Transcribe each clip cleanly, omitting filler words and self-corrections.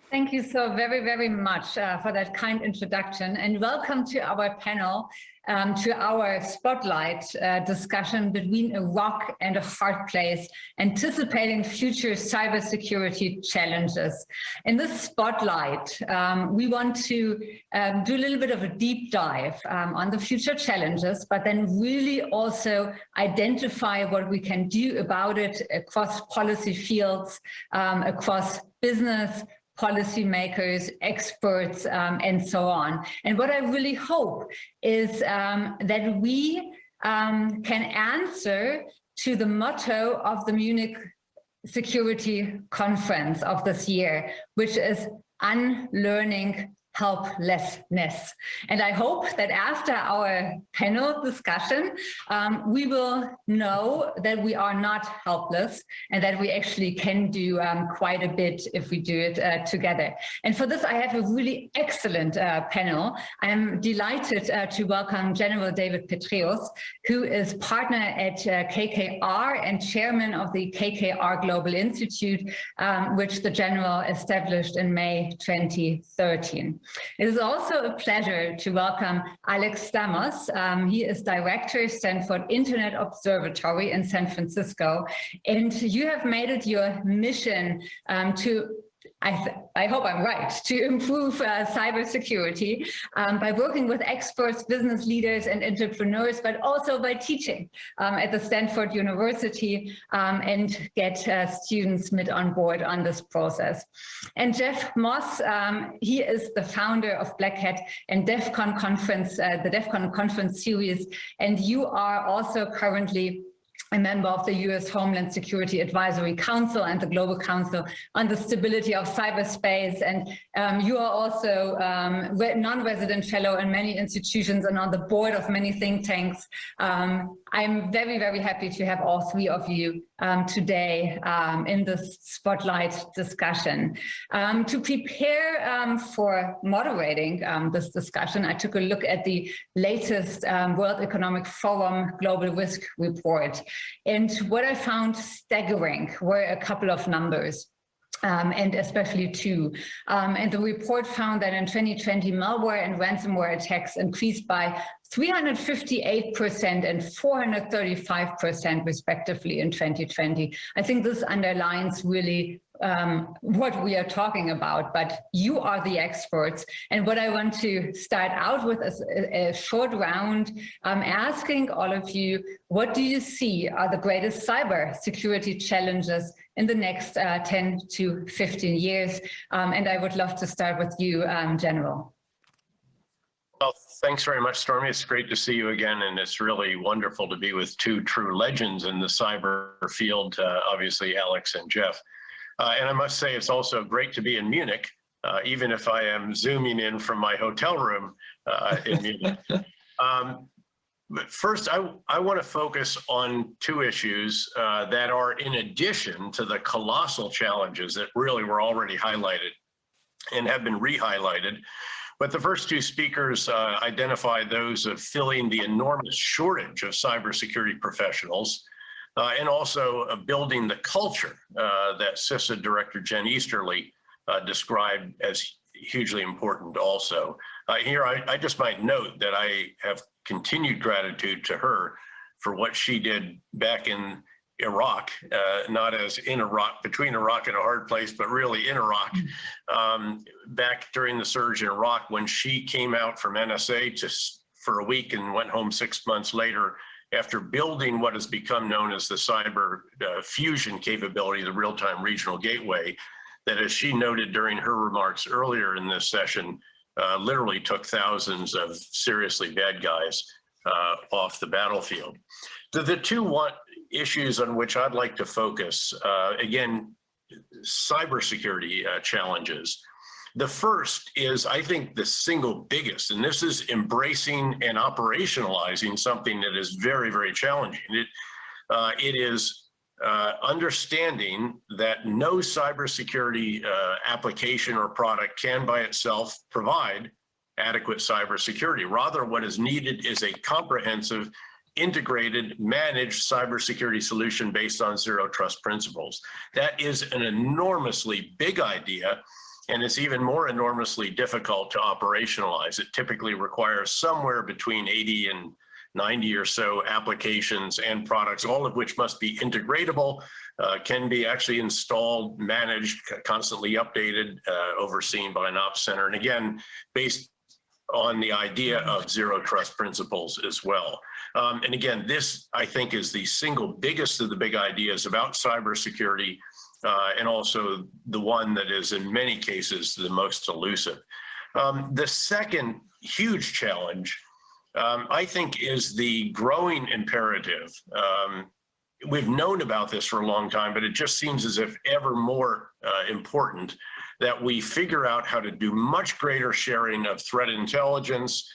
Thank you so very much for that kind introduction, and welcome to our panel, to our spotlight discussion between a rock and a hard place, anticipating future cybersecurity challenges. In this spotlight, we want to do a little bit of a deep dive on the future challenges, but then really also identify what we can do about it across policy fields, across business, policymakers, experts, and so on. And what I really hope is that we can answer to the motto of the Munich Security Conference of this year, which is unlearning helplessness. And I hope that after our panel discussion, we will know that we are not helpless and that we actually can do quite a bit if we do it together. And for this, I have a really excellent panel. I'm delighted to welcome General David Petraeus, who is partner at KKR and chairman of the KKR Global Institute, which the General established in May 2013. It is also a pleasure to welcome Alex Stamos. He is director, Stanford Internet Observatory in San Francisco, and you have made it your mission to, I hope I'm right, to improve cybersecurity by working with experts, business leaders, and entrepreneurs, but also by teaching at the Stanford University and get students on board on this process. And Jeff Moss, he is the founder of Black Hat and DEF CON conference, the DEF CON conference series, and you are also currently a member of the U.S. Homeland Security Advisory Council and the Global Council on the Stability of Cyberspace. And you are also non-resident fellow in many institutions and on the board of many think tanks. I'm very happy to have all three of you today in this spotlight discussion. To prepare for moderating this discussion, I took a look at the latest World Economic Forum Global Risk Report. And what I found staggering were a couple of numbers. And especially two. And the report found that in 2020, malware and ransomware attacks increased by 358% and 435% respectively in 2020. I think this underlines really what we are talking about, but you are the experts. And what I want to start out with is a short round asking all of you, what do you see are the greatest cyber security challenges in the next 10 to 15 years? And I would love to start with you, General. Well, thanks very much, Stormy. It's great to see you again, and it's really wonderful to be with two true legends in the cyber field, obviously Alex and Jeff. And I must say it's also great to be in Munich, even if I am zooming in from my hotel room in Munich. But first, I want to focus on two issues that are in addition to the colossal challenges that really were already highlighted and have been re-highlighted. But the first two speakers identified those of filling the enormous shortage of cybersecurity professionals and also building the culture that CISA Director Jen Easterly described as hugely important also. Here, I just might note that I have continued gratitude to her for what she did back in Iraq, not as in Iraq, between Iraq and a hard place, but really in Iraq. Back during the surge in Iraq, when she came out from NSA for a week and went home 6 months later, after building what has become known as the cyber fusion capability, the real-time regional gateway, that, as she noted during her remarks earlier in this session, literally took thousands of seriously bad guys off the battlefield. The two issues on which I'd like to focus, again, cybersecurity challenges. The first is, I think, the single biggest, and this is embracing and operationalizing something that is very challenging. It is understanding that no cybersecurity application or product can by itself provide adequate cybersecurity. Rather, what is needed is a comprehensive, integrated, managed cybersecurity solution based on zero trust principles. That is an enormously big idea. And it's even more enormously difficult to operationalize. It typically requires somewhere between 80 and 90 or so applications and products, all of which must be integratable, can be actually installed, managed, constantly updated, overseen by an ops center. And again, based on the idea of zero trust principles as well. And again, this, I think, is the single biggest of the big ideas about cybersecurity, and also the one that is in many cases the most elusive. The second huge challenge, I think, is the growing imperative. We've known about this for a long time, but it just seems as if ever more important that we figure out how to do much greater sharing of threat intelligence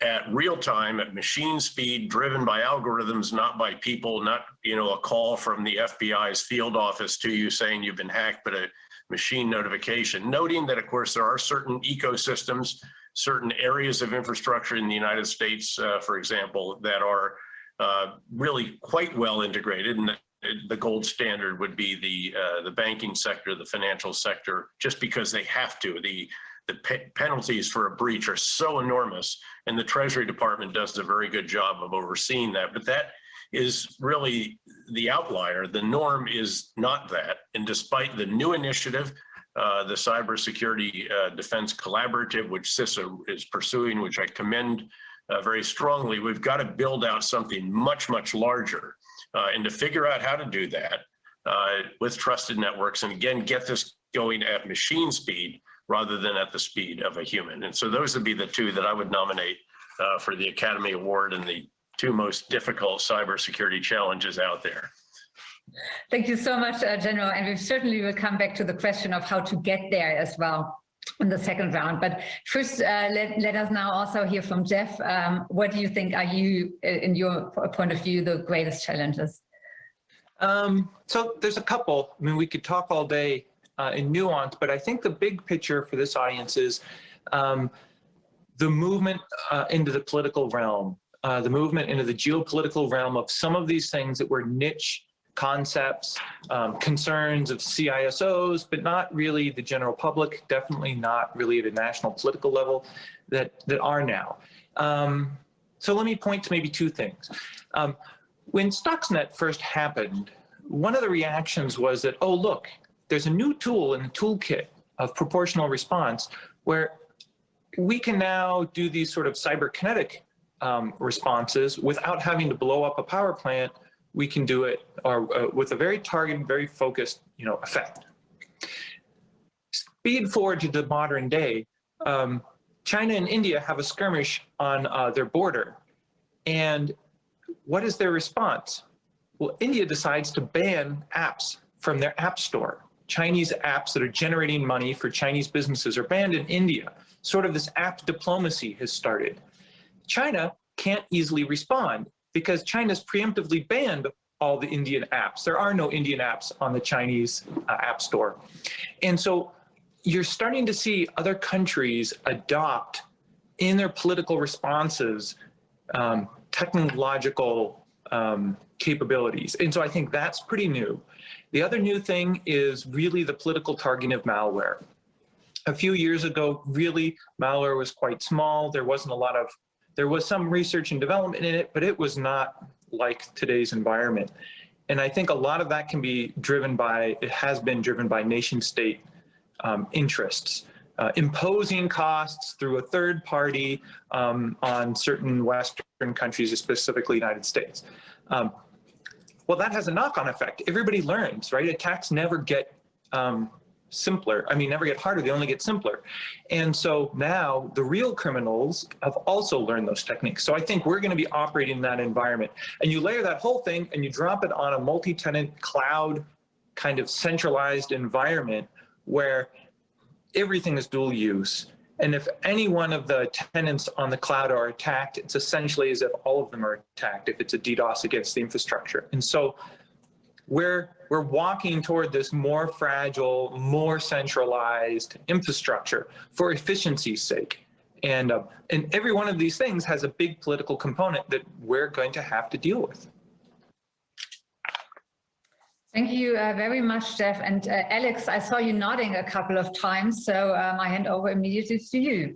at real time, at machine speed, driven by algorithms, not by people, not, you know, a call from the FBI's field office to you saying you've been hacked, but a machine notification. Noting that, of course, there are certain ecosystems, certain areas of infrastructure in the United States, for example, that are really quite well integrated, and the gold standard would be the banking sector, the financial sector, just because they have to. The penalties for a breach are so enormous, and the Treasury Department does a very good job of overseeing that. But that is really the outlier. The norm is not that. And despite the new initiative, the Cybersecurity Defense Collaborative, which CISA is pursuing, which I commend very strongly, we've got to build out something much, much larger. And to figure out how to do that with trusted networks, and again, get this going at machine speed rather than at the speed of a human. And so those would be the two that I would nominate for the Academy Award and the two most difficult cybersecurity challenges out there. Thank you so much, General. And we certainly will come back to the question of how to get there as well in the second round. But first, let us now also hear from Jeff. What do you think are you, in your point of view, the greatest challenges? So there's a couple. I mean, we could talk all day in nuance, but I think the big picture for this audience is the movement into the political realm, the movement into the geopolitical realm of some of these things that were niche concepts, concerns of CISOs, but not really the general public, definitely not really at a national political level, that are now. So let me point to maybe two things. When Stuxnet first happened, one of the reactions was that, oh, look, there's a new tool in the toolkit of proportional response where we can now do these sort of cyberkinetic responses without having to blow up a power plant. We can do it with a very targeted, very focused, effect. Speed forward to the modern day, China and India have a skirmish on their border. And what is their response? Well, India decides to ban apps from their app store. Chinese apps that are generating money for Chinese businesses are banned in India. Sort of this app diplomacy has started. China can't easily respond because China's preemptively banned all the Indian apps. There are no Indian apps on the Chinese app store. And so you're starting to see other countries adopt in their political responses technological capabilities. And so I think that's pretty new. The other new thing is really the political targeting of malware. A few years ago, really, malware was quite small. There was some research and development in it, but it was not like today's environment. And I think a lot of that can be driven by, it has been driven by nation state interests, imposing costs through a third party on certain Western countries, specifically United States. Well, that has a knock-on effect. Everybody learns, right? Attacks never get simpler. I mean, never get harder, they only get simpler. And so now the real criminals have also learned those techniques. So I think we're going to be operating in that environment. And you layer that whole thing and you drop it on a multi-tenant cloud kind of centralized environment where everything is dual use. And if any one of the tenants on the cloud are attacked, it's essentially as if all of them are attacked if it's a DDoS against the infrastructure. And so we're walking toward this more fragile, more centralized infrastructure for efficiency's sake. And every one of these things has a big political component that we're going to have to deal with. Thank you very much, Jeff. And Alex, I saw you nodding a couple of times, so I hand over immediately to you.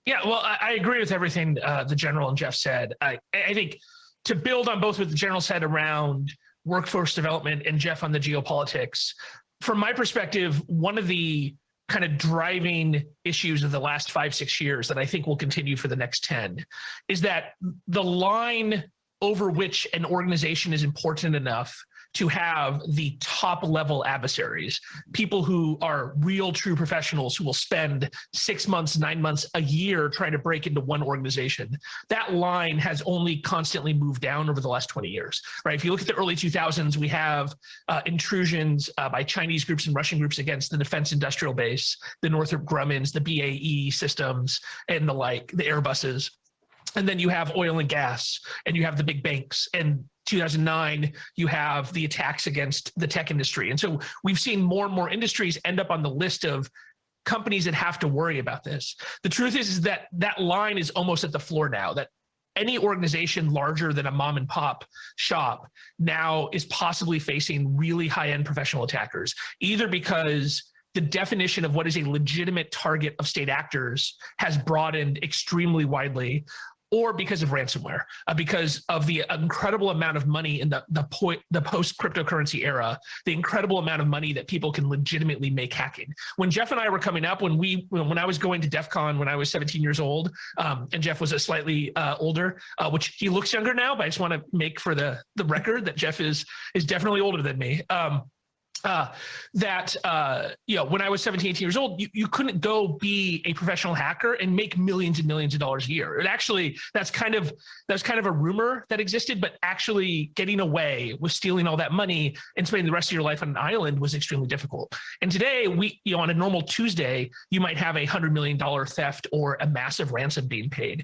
Yeah, well, I agree with everything the General and Jeff said. I think to build on both what the General said around workforce development and Jeff on the geopolitics, from my perspective, one of the kind of driving issues of the last 5-6 years that I think will continue for the next 10 is that the line over which an organization is important enough to have the top level adversaries, people who are real true professionals who will spend 6 months, 9 months, a year trying to break into one organization. That line has only constantly moved down over the last 20 years, right? If you look at the early 2000s, we have intrusions by Chinese groups and Russian groups against the defense industrial base, the Northrop Grummins, the BAE systems, and the like, the Airbuses. And then you have oil and gas, and you have the big banks. And 2009, you have the attacks against the tech industry. And so we've seen more and more industries end up on the list of companies that have to worry about this. The truth is that that line is almost at the floor now, that any organization larger than a mom and pop shop now is possibly facing really high-end professional attackers, either because the definition of what is a legitimate target of state actors has broadened extremely widely, or because of ransomware, because of the incredible amount of money in the post-cryptocurrency era, the incredible amount of money that people can legitimately make hacking. When Jeff and I were coming up, when I was going to DEF CON when I was 17 years old, and Jeff was a slightly older, which he looks younger now, but I just want to make for the record that Jeff is definitely older than me. When I was 17, 18 years old, you couldn't go be a professional hacker and make millions and millions of dollars a year. It actually, that's kind of a rumor that existed, but actually getting away with stealing all that money and spending the rest of your life on an island was extremely difficult. And today, on a normal Tuesday, you might have $100 million theft or a massive ransom being paid.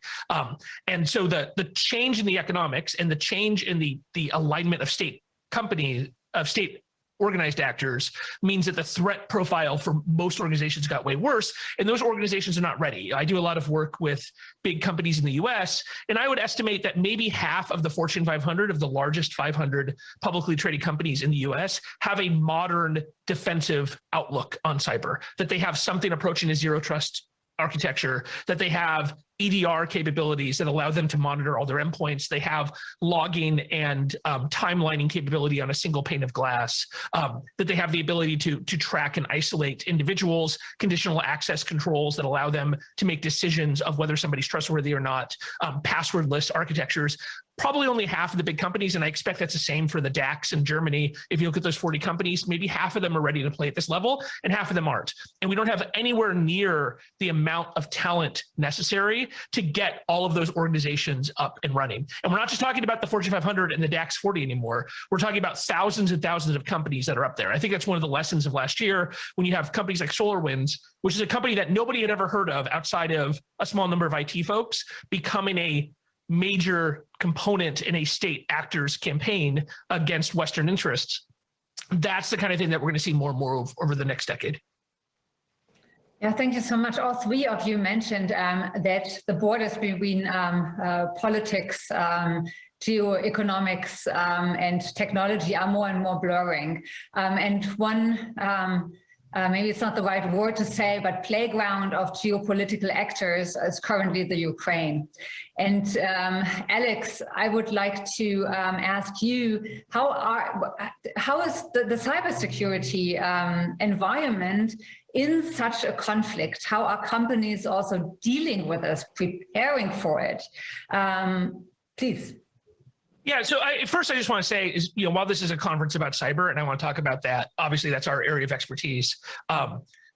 And so the change in the economics and the change in the alignment of state companies, of state organized actors, means that the threat profile for most organizations got way worse, and those organizations are not ready. I do a lot of work with big companies in the US, and I would estimate that maybe half of the Fortune 500, of the largest 500 publicly traded companies in the US, have a modern defensive outlook on cyber, that they have something approaching a zero trust architecture, that they have EDR capabilities that allow them to monitor all their endpoints. They have logging and timelining capability on a single pane of glass, that they have the ability to track and isolate individuals, conditional access controls that allow them to make decisions of whether somebody's trustworthy or not, passwordless architectures. Probably only half of the big companies, and I expect that's the same for the DAX in Germany. If you look at those 40 companies, maybe half of them are ready to play at this level and half of them aren't. And we don't have anywhere near the amount of talent necessary to get all of those organizations up and running. And we're not just talking about the Fortune 500 and the DAX 40 anymore. We're talking about thousands and thousands of companies that are up there. I think that's one of the lessons of last year when you have companies like SolarWinds, which is a company that nobody had ever heard of outside of a small number of IT folks, becoming a major component in a state actor's campaign against Western interests. That's the kind of thing that we're going to see more and more of over the next decade. Yeah, thank you so much. All three of you mentioned that the borders between politics, geoeconomics, and technology are more and more blurring. And one, maybe it's not the right word to say, but playground of geopolitical actors is currently the Ukraine. And Alex, I would like to ask you, how is the cybersecurity environment in such a conflict? How are companies also dealing with this, preparing for it? Please. Yeah, so first I just want to say is, while this is a conference about cyber and I want to talk about that, obviously that's our area of expertise.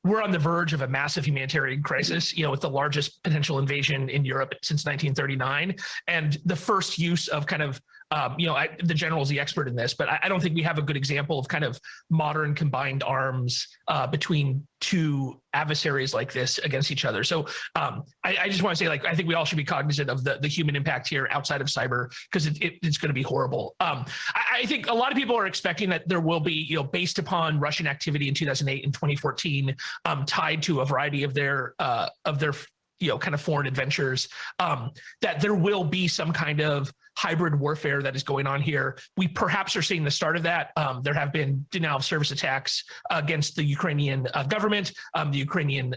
We're on the verge of a massive humanitarian crisis, with the largest potential invasion in Europe since 1939. And the first use of kind of, the general is the expert in this, but I don't think we have a good example of kind of modern combined arms between two adversaries like this against each other. So I just want to say, I think we all should be cognizant of the human impact here outside of cyber, because it's going to be horrible. I think a lot of people are expecting that there will be, based upon Russian activity in 2008 and 2014, tied to a variety of their kind of foreign adventures, that there will be some kind of hybrid warfare that is going on here. We perhaps are seeing the start of that. There have been denial of service attacks against the Ukrainian government, the Ukrainian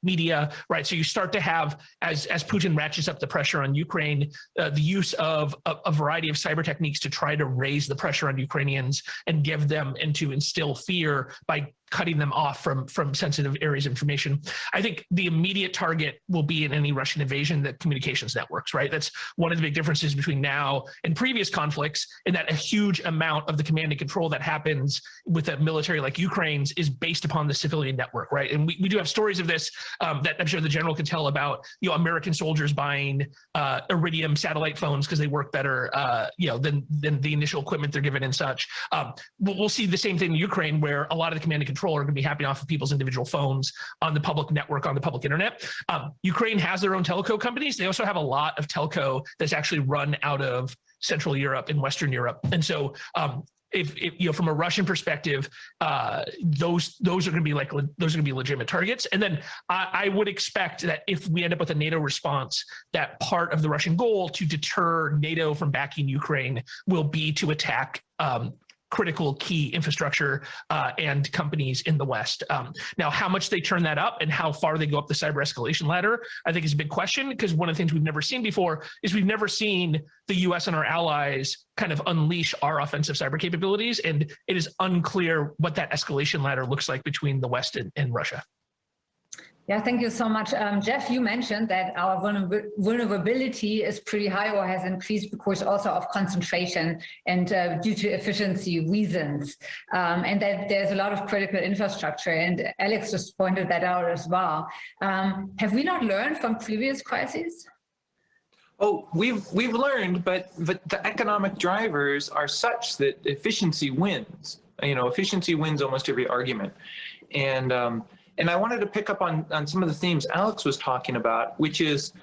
media, right? So you start to have, as Putin ratchets up the pressure on Ukraine, the use of a variety of cyber techniques to try to raise the pressure on Ukrainians and give them and to instill fear by cutting them off from sensitive areas of information. I think the immediate target will be in any Russian invasion, the communications networks, right? That's one of the big differences between now and previous conflicts, in that a huge amount of the command and control that happens with a military like Ukraine's is based upon the civilian network, right? And we do have stories of this that I'm sure the general can tell about, American soldiers buying Iridium satellite phones because they work better, than the initial equipment they're given and such. We'll see the same thing in Ukraine, where a lot of the command and control are going to be happening off of people's individual phones on the public network, on the public internet. Ukraine has their own telco companies. They also have a lot of telco that's actually run out of Central Europe and Western Europe. And so if from a Russian perspective, those are going to be legitimate targets. And then I would expect that if we end up with a NATO response, that part of the Russian goal to deter NATO from backing Ukraine will be to attack critical key infrastructure and companies in the West. Now, how much they turn that up and how far they go up the cyber escalation ladder, I think is a big question, because one of the things we've never seen before is we've never seen the US and our allies kind of unleash our offensive cyber capabilities. And it is unclear what that escalation ladder looks like between the West and Russia. Yeah, thank you so much. Jeff, you mentioned that our vulnerability is pretty high or has increased because also of concentration and due to efficiency reasons, and that there's a lot of critical infrastructure, and Alex just pointed that out as well. Have we not learned from previous crises? Oh, we've learned, but the economic drivers are such that efficiency wins. Efficiency wins almost every argument. And I wanted to pick up on some of the themes Alex was talking about, which is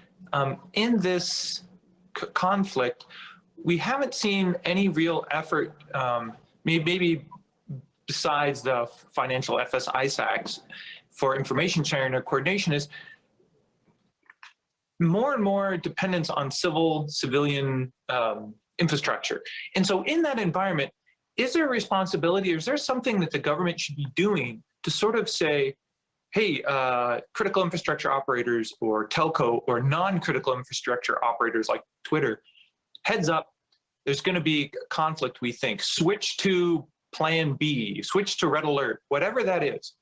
in this conflict, we haven't seen any real effort, maybe besides the financial FS-ISACs for information sharing or coordination, is more and more dependence on civilian infrastructure. And so in that environment, is there a responsibility, or is there something that the government should be doing to sort of say, hey, critical infrastructure operators or telco or non-critical infrastructure operators like Twitter, heads up, there's going to be conflict, we think. Switch to plan B, switch to red alert, whatever that is.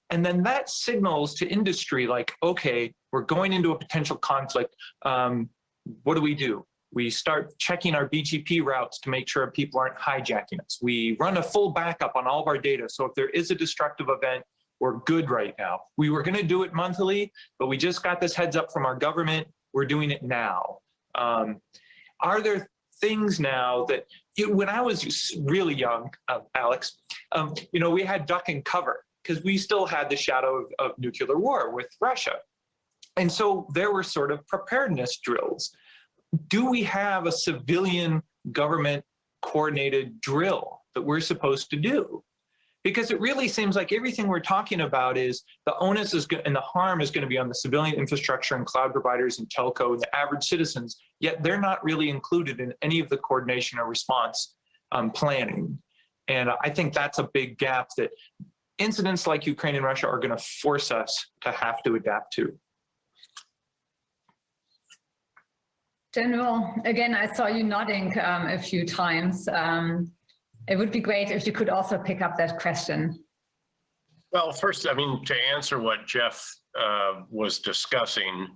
And then that signals to industry like, okay, we're going into a potential conflict. What do? We start checking our BGP routes to make sure people aren't hijacking us. We run a full backup on all of our data. So if there is a destructive event, we're good right now. We were going to do it monthly, but we just got this heads up from our government. We're doing it now. Are there things now that, when I was really young, Alex, we had duck and cover because we still had the shadow of nuclear war with Russia. And so there were sort of preparedness drills. Do we have a civilian government coordinated drill that we're supposed to do? Because it really seems like everything we're talking about is the onus is and the harm is going to be on the civilian infrastructure and cloud providers and telco and the average citizens, yet they're not really included in any of the coordination or response planning. And I think that's a big gap that incidents like Ukraine and Russia are going to force us to have to adapt to. General, again, I saw you nodding a few times. It would be great if you could also pick up that question. Well, first, to answer what Jeff was discussing,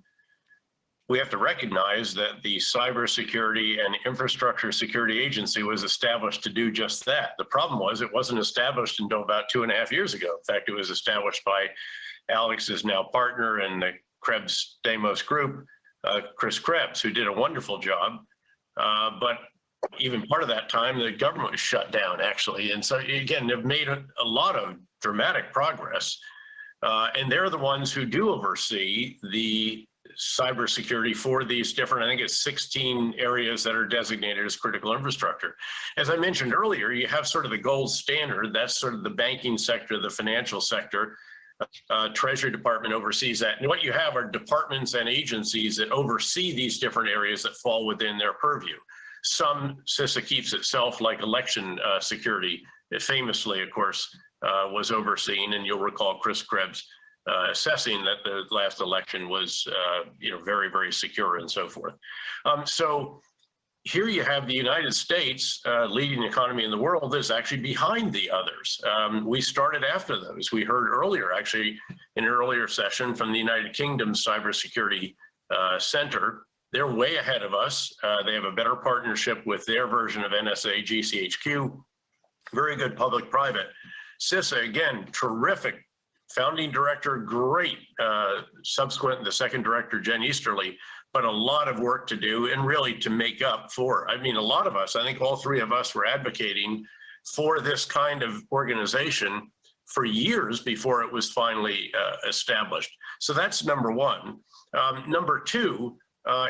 we have to recognize that the Cybersecurity and Infrastructure Security Agency was established to do just that. The problem was it wasn't established until about 2.5 years ago. In fact, it was established by Alex's now partner in the Krebs Deimos group, Chris Krebs, who did a wonderful job. But even part of that time, the government was shut down, actually. And so, again, they've made a lot of dramatic progress. And they're the ones who do oversee the cybersecurity for these different, I think it's 16 areas that are designated as critical infrastructure. As I mentioned earlier, you have sort of the gold standard. That's sort of the banking sector, the financial sector. Treasury Department oversees that. And what you have are departments and agencies that oversee these different areas that fall within their purview. CISA keeps itself, like election security. It famously, of course, was overseen, and you'll recall Chris Krebs assessing that the last election was, very, very secure and so forth. So here you have the United States leading economy in the world that's actually behind the others. We started after those. We heard earlier, actually, in an earlier session from the United Kingdom's Cybersecurity Center. They're way ahead of us. They have a better partnership with their version of NSA GCHQ. Very good public-private. CISA, again, terrific. Founding director, great. Subsequent, the second director, Jen Easterly, but a lot of work to do and really to make up for. I mean, a lot of us, I think all three of us were advocating for this kind of organization for years before it was finally established. So that's number one. Number two,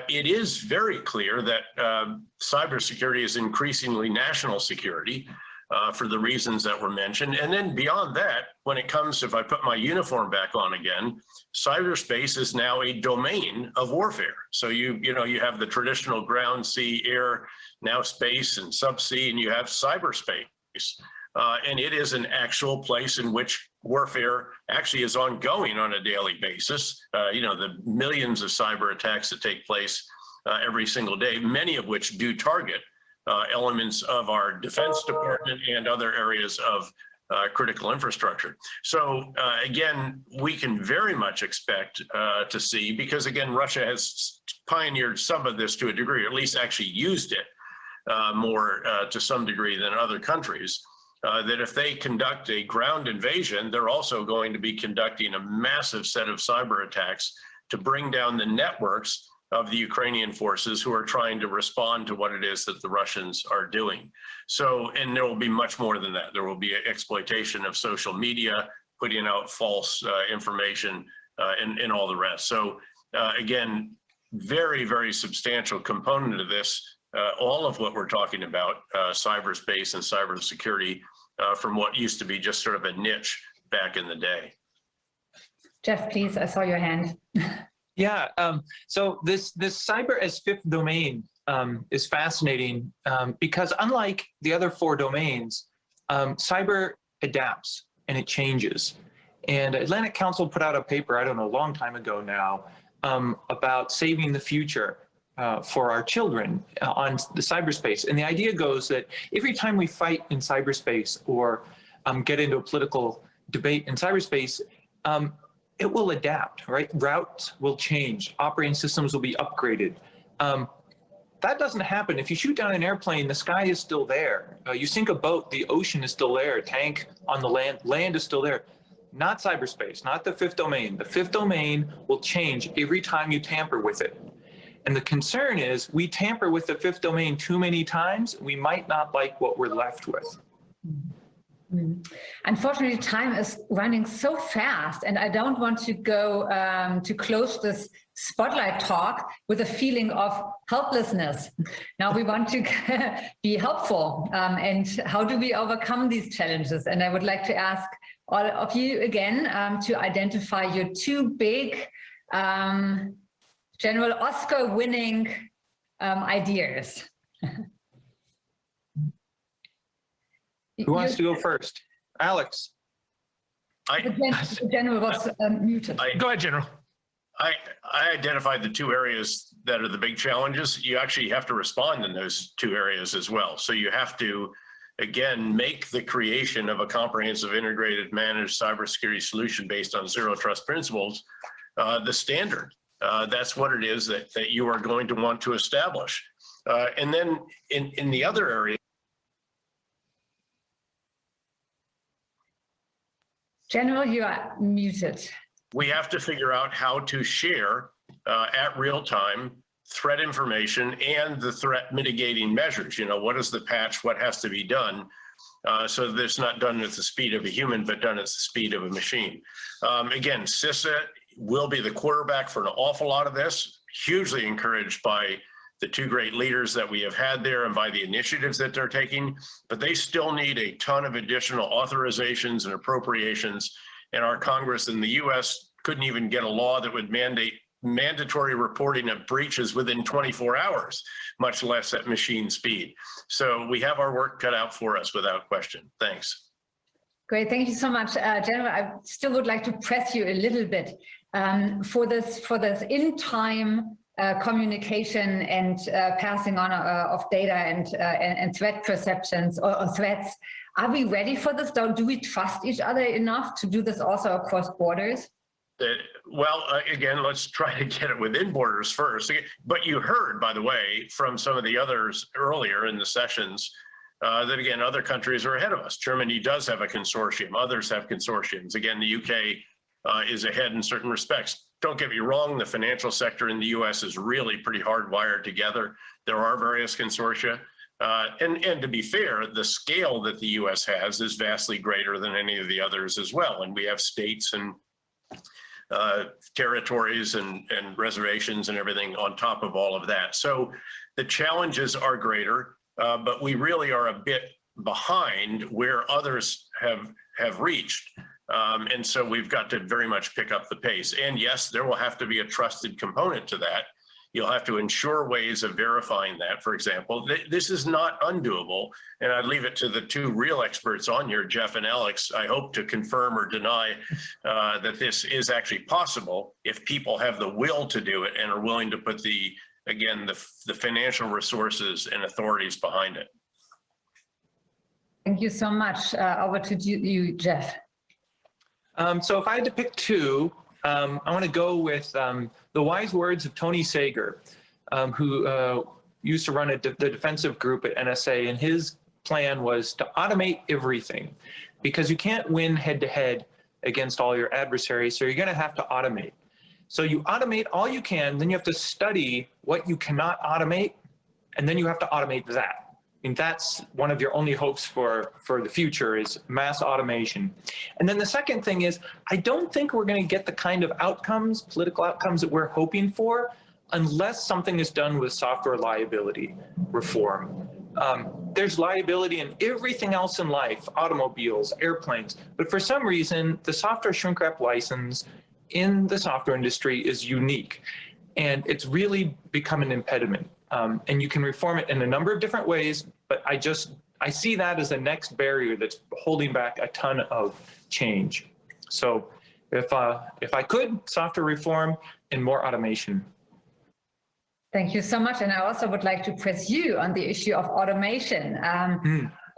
it is very clear that cybersecurity is increasingly national security for the reasons that were mentioned. And then beyond that, when it comes, if I put my uniform back on again, cyberspace is now a domain of warfare. So you have the traditional ground, sea, air, now space and subsea, and you have cyberspace. And it is an actual place in which warfare actually is ongoing on a daily basis. The millions of cyber attacks that take place every single day, many of which do target elements of our Defense Department and other areas of critical infrastructure. So again, we can very much expect to see, because again, Russia has pioneered some of this to a degree, or at least actually used it more to some degree than other countries, that if they conduct a ground invasion, they're also going to be conducting a massive set of cyber attacks to bring down the networks of the Ukrainian forces who are trying to respond to what it is that the Russians are doing. So, and there will be much more than that. There will be exploitation of social media, putting out false information, and all the rest. So again, very, very substantial component of this, all of what we're talking about, cyberspace and cybersecurity, from what used to be just sort of a niche back in the day. Jeff, please, I saw your hand. Yeah, so this cyber as fifth domain is fascinating because unlike the other four domains, cyber adapts and it changes. And Atlantic Council put out a paper, I don't know, a long time ago now, about saving the future for our children on the cyberspace. And the idea goes that every time we fight in cyberspace or get into a political debate in cyberspace, it will adapt, right? Routes will change. Operating systems will be upgraded. That doesn't happen. If you shoot down an airplane, the sky is still there. You sink a boat, the ocean is still there. A tank on the land is still there. Not cyberspace, not the fifth domain. The fifth domain will change every time you tamper with it. And the concern is we tamper with the fifth domain too many times, we might not like what we're left with. Unfortunately, time is running so fast, and I don't want to go to close this spotlight talk with a feeling of helplessness. Now we want to be helpful, and how do we overcome these challenges? And I would like to ask all of you again to identify your two big general Oscar-winning ideas. Who wants to go first? Alex. The general was muted. Go ahead, General. I identified the two areas that are the big challenges. You actually have to respond in those two areas as well. So you have to, again, make the creation of a comprehensive, integrated, managed cybersecurity solution based on zero trust principles the standard. That's what it is that you are going to want to establish. And then in the other area, General, you are muted. we have to figure out how to share at real time threat information and the threat mitigating measures. You know, what is the patch, what has to be done, so that it's not done at the speed of a human, but done at the speed of a machine. Again, CISA will be the quarterback for an awful lot of this, hugely encouraged by the two great leaders that we have had there and by the initiatives that they're taking, but they still need a ton of additional authorizations and appropriations. And our Congress in the US couldn't even get a law that would mandate mandatory reporting of breaches within 24 hours, much less at machine speed. So we have our work cut out for us without question. Thanks. Great, thank you so much. Jennifer, I still would like to press you a little bit for this in-time communication and passing on of data and threat perceptions or threats. Are we ready for this? Do we trust each other enough to do this also across borders? Well, again, let's try to get it within borders first. But you heard, by the way, from some of the others earlier in the sessions that, again, other countries are ahead of us. Germany does have a consortium. Others have consortiums. Again, the UK is ahead in certain respects. Don't get me wrong, the financial sector in the US is really pretty hardwired together. There are various consortia. And to be fair, the scale that the US has is vastly greater than any of the others as well. And we have states and territories and reservations and everything on top of all of that. So the challenges are greater, but we really are a bit behind where others have reached. And so we've got to very much pick up the pace. And yes, there will have to be a trusted component to that. You'll have to ensure ways of verifying that, for example. This is not undoable. And I'd leave it to the two real experts on here, Jeff and Alex, I hope to confirm or deny that this is actually possible if people have the will to do it and are willing to put the financial resources and authorities behind it. Thank you so much. Over to you, Jeff. So if I had to pick two, I want to go with the wise words of Tony Sager, who used to run the defensive group at NSA, and his plan was to automate everything, because you can't win head-to-head against all your adversaries, so you're going to have to automate. So you automate all you can, then you have to study what you cannot automate, and then you have to automate that. I mean, that's one of your only hopes for the future is mass automation. And then the second thing is, I don't think we're going to get the kind of outcomes, political outcomes that we're hoping for, unless something is done with software liability reform. There's liability in everything else in life, automobiles, airplanes, but for some reason, the software shrink wrap license in the software industry is unique, and it's really become an impediment. And you can reform it in a number of different ways, but I see that as the next barrier that's holding back a ton of change. So if I could, software reform and more automation. Thank you so much. And I also would like to press you on the issue of automation.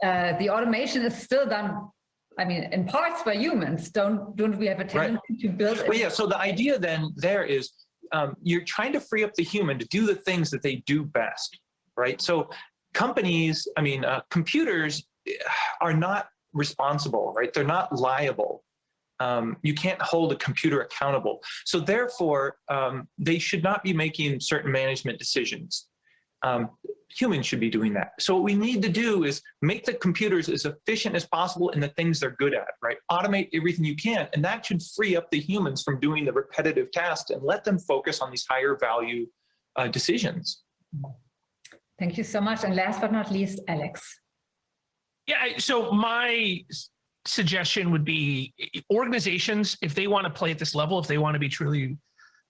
The automation is still done, I mean, in parts by humans. Don't we have a tendency to build? Well, yeah, so the idea then there is, you're trying to free up the human to do the things that they do best, right? So companies, computers are not responsible, right? They're not liable. You can't hold a computer accountable. So therefore, they should not be making certain management decisions. Humans should be doing that. So what we need to do is make the computers as efficient as possible in the things they're good at, right? Automate everything you can, and that should free up the humans from doing the repetitive tasks and let them focus on these higher value decisions. Thank you so much. And last but not least, Alex. Yeah, so my suggestion would be organizations, if they want to play at this level, if they want to be truly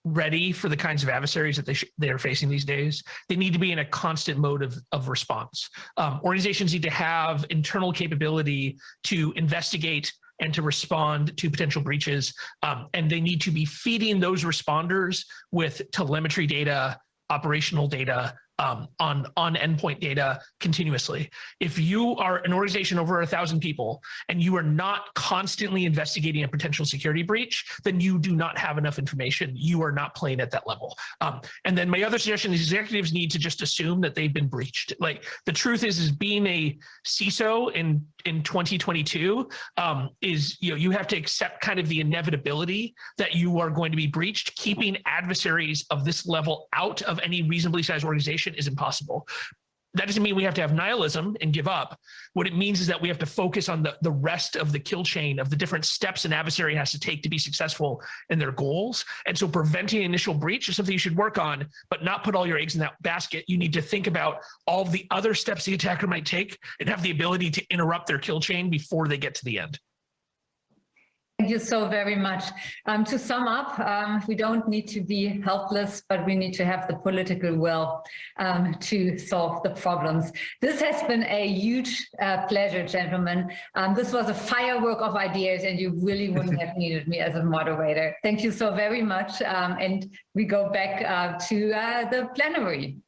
ready for the kinds of adversaries that they are facing these days, they need to be in a constant mode of response. Organizations need to have internal capability to investigate and to respond to potential breaches, and they need to be feeding those responders with telemetry data, operational data, on endpoint data continuously. If you are an organization over 1,000 people and you are not constantly investigating a potential security breach, then you do not have enough information. You are not playing at that level. And then my other suggestion is executives need to just assume that they've been breached. Like the truth is being a CISO in 2022 is, you have to accept kind of the inevitability that you are going to be breached. Keeping adversaries of this level out of any reasonably sized organization is impossible. That doesn't mean we have to have nihilism and give up. What it means is that we have to focus on the rest of the kill chain of the different steps an adversary has to take to be successful in their goals. And so preventing initial breach is something you should work on, but not put all your eggs in that basket. You need to think about all the other steps the attacker might take and have the ability to interrupt their kill chain before they get to the end. Thank you so very much. To sum up, we don't need to be helpless, but we need to have the political will to solve the problems. This has been a huge pleasure, gentlemen. This was a firework of ideas, and you really wouldn't have needed me as a moderator. Thank you so very much. And we go back to the plenary.